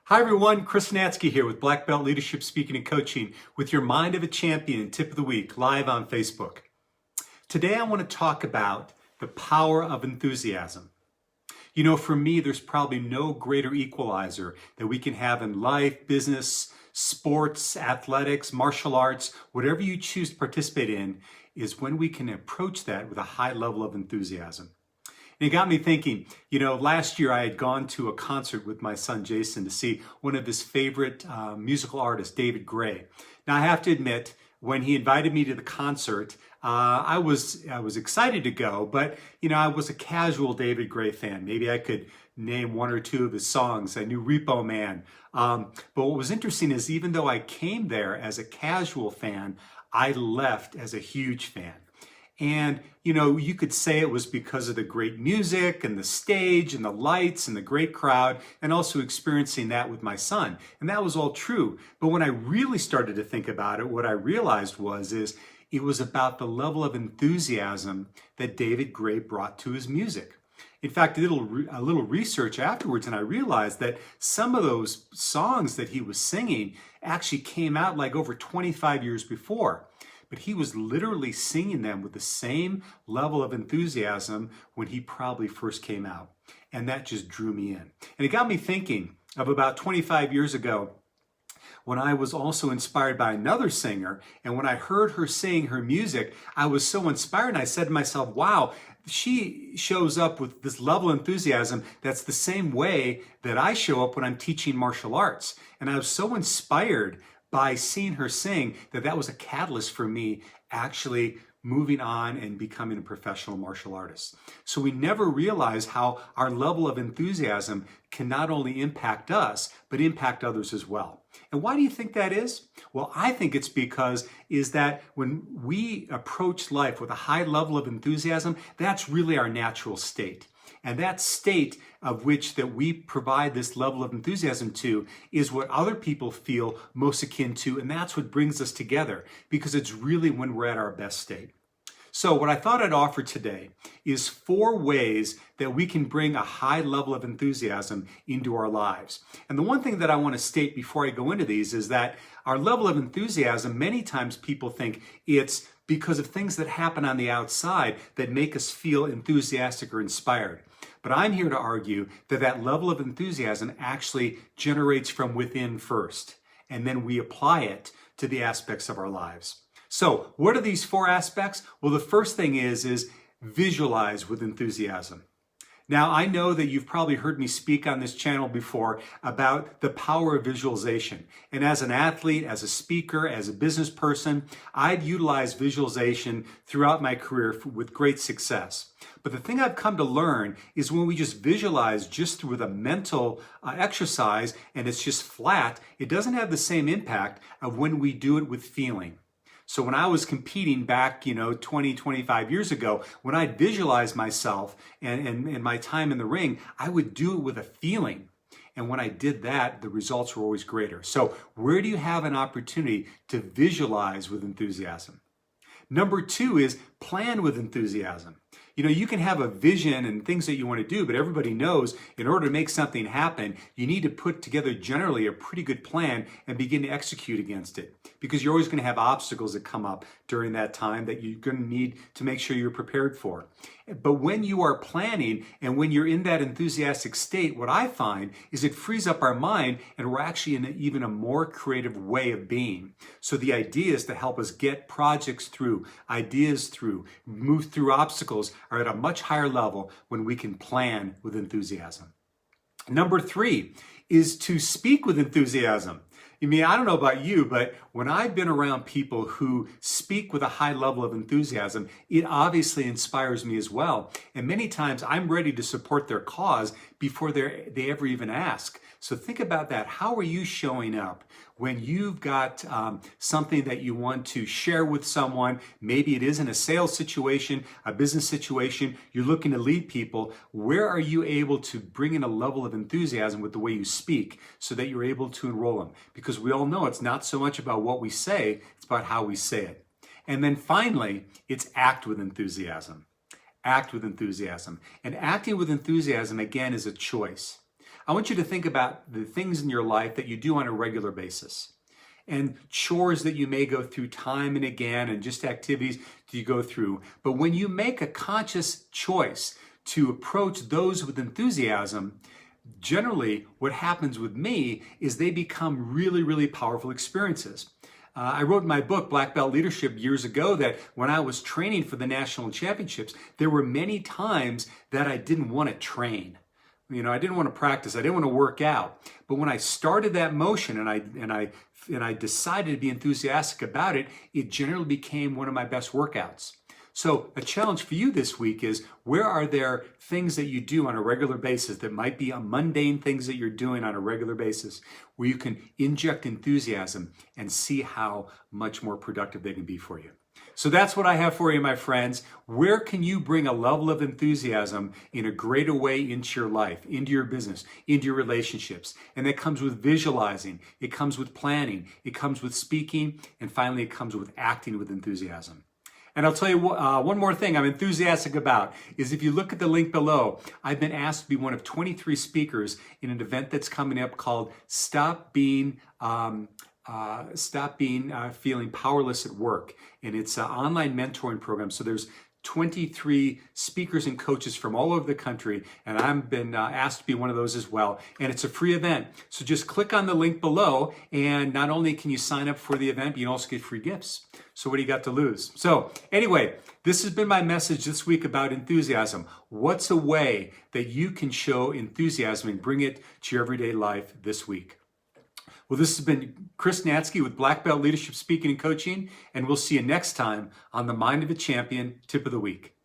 Hi everyone, Chris Natzke here with Black Belt Leadership Speaking and Coaching with your Mind of a Champion Tip of the Week live on Facebook. Today I want to talk about the power of enthusiasm. You know, for me, there's probably no greater equalizer that we can have in life, business, sports, athletics, martial arts, whatever you choose to participate in, is when we can approach that with a high level of enthusiasm. And it got me thinking, you know, last year I had gone to a concert with my son Jason to see one of his favorite musical artists, David Gray. Now I have to admit, when he invited me to the concert, I was excited to go, but you know, I was a casual David Gray fan. Maybe I could name one or two of his songs. I knew Repo Man. But what was interesting is even though I came there as a casual fan, I left as a huge fan. And, you know, you could say it was because of the great music and the stage and the lights and the great crowd and also experiencing that with my son. And that was all true. But when I really started to think about it, what I realized is it was about the level of enthusiasm that David Gray brought to his music. In fact, I did a little research afterwards and I realized that some of those songs that he was singing actually came out like over 25 years before. But he was literally singing them with the same level of enthusiasm when he probably first came out. And that just drew me in. And it got me thinking of about 25 years ago when I was also inspired by another singer. And when I heard her sing her music, I was so inspired. And I said to myself, wow, she shows up with this level of enthusiasm that's the same way that I show up when I'm teaching martial arts. And I was so inspired by seeing her sing that was a catalyst for me actually moving on and becoming a professional martial artist. So we never realize how our level of enthusiasm can not only impact us, but impact others as well. And why do you think that is? Well, I think it's because that when we approach life with a high level of enthusiasm, that's really our natural state. And that state of which that we provide this level of enthusiasm to is what other people feel most akin to, and that's what brings us together, because it's really when we're at our best state. So what I thought I'd offer today is 4 ways that we can bring a high level of enthusiasm into our lives. And the one thing that I want to state before I go into these is that our level of enthusiasm, many times people think it's because of things that happen on the outside that make us feel enthusiastic or inspired. But I'm here to argue that level of enthusiasm actually generates from within first, and then we apply it to the aspects of our lives. So what are these 4 aspects? Well, the first thing is visualize with enthusiasm. Now, I know that you've probably heard me speak on this channel before about the power of visualization. And as an athlete, as a speaker, as a business person, I've utilized visualization throughout my career with great success. But the thing I've come to learn is when we just visualize just with a mental exercise and it's just flat, it doesn't have the same impact of when we do it with feeling. So when I was competing back, 20, 25 years ago, when I visualized myself and my time in the ring, I would do it with a feeling. And when I did that, the results were always greater. So where do you have an opportunity to visualize with enthusiasm? Number 2 is plan with enthusiasm. You know, you can have a vision and things that you want to do, but everybody knows in order to make something happen, you need to put together generally a pretty good plan and begin to execute against it. Because you're always going to have obstacles that come up during that time that you're going to need to make sure you're prepared for. But when you are planning and when you're in that enthusiastic state, what I find is it frees up our mind and we're actually in even a more creative way of being. So the idea is to help us get projects through, ideas through, move through obstacles are at a much higher level when we can plan with enthusiasm. Number 3 is to speak with enthusiasm. I mean, I don't know about you, but when I've been around people who speak with a high level of enthusiasm, it obviously inspires me as well. And many times I'm ready to support their cause before they ever even ask. So think about that. How are you showing up when you've got something that you want to share with someone? Maybe it isn't a sales situation, a business situation. You're looking to lead people. Where are you able to bring in a level of enthusiasm with the way you speak so that you're able to enroll them? Because we all know it's not so much about what we say, it's about how we say it. And then finally, it's act with enthusiasm. Act with enthusiasm. And acting with enthusiasm, again, is a choice. I want you to think about the things in your life that you do on a regular basis and chores that you may go through time and again and just activities that you go through. But when you make a conscious choice to approach those with enthusiasm, generally what happens with me is they become really, really powerful experiences. I wrote in my book, Black Belt Leadership, years ago that when I was training for the national championships, there were many times that I didn't want to train. I didn't want to practice. I didn't want to work out. But when I started that motion and I decided to be enthusiastic about it, it generally became one of my best workouts. So a challenge for you this week is, where are there things that you do on a regular basis that might be mundane things that you're doing on a regular basis where you can inject enthusiasm and see how much more productive they can be for you? So that's what I have for you, my friends. Where can you bring a level of enthusiasm in a greater way into your life, into your business, into your relationships? And that comes with visualizing, it comes with planning, it comes with speaking, and finally it comes with acting with enthusiasm. And I'll tell you one more thing I'm enthusiastic about is, if you look at the link below, I've been asked to be one of 23 speakers in an event that's coming up called Stop Being Feeling Powerless at Work. And it's an online mentoring program. So there's 23 speakers and coaches from all over the country, and I've been asked to be one of those as well. And it's a free event. So just click on the link below, and not only can you sign up for the event, but you can also get free gifts. So what do you got to lose? So anyway, this has been my message this week about enthusiasm. What's a way that you can show enthusiasm and bring it to your everyday life this week? Well, this has been Chris Natzke with Black Belt Leadership Speaking and Coaching, and we'll see you next time on the Mind of a Champion Tip of the Week.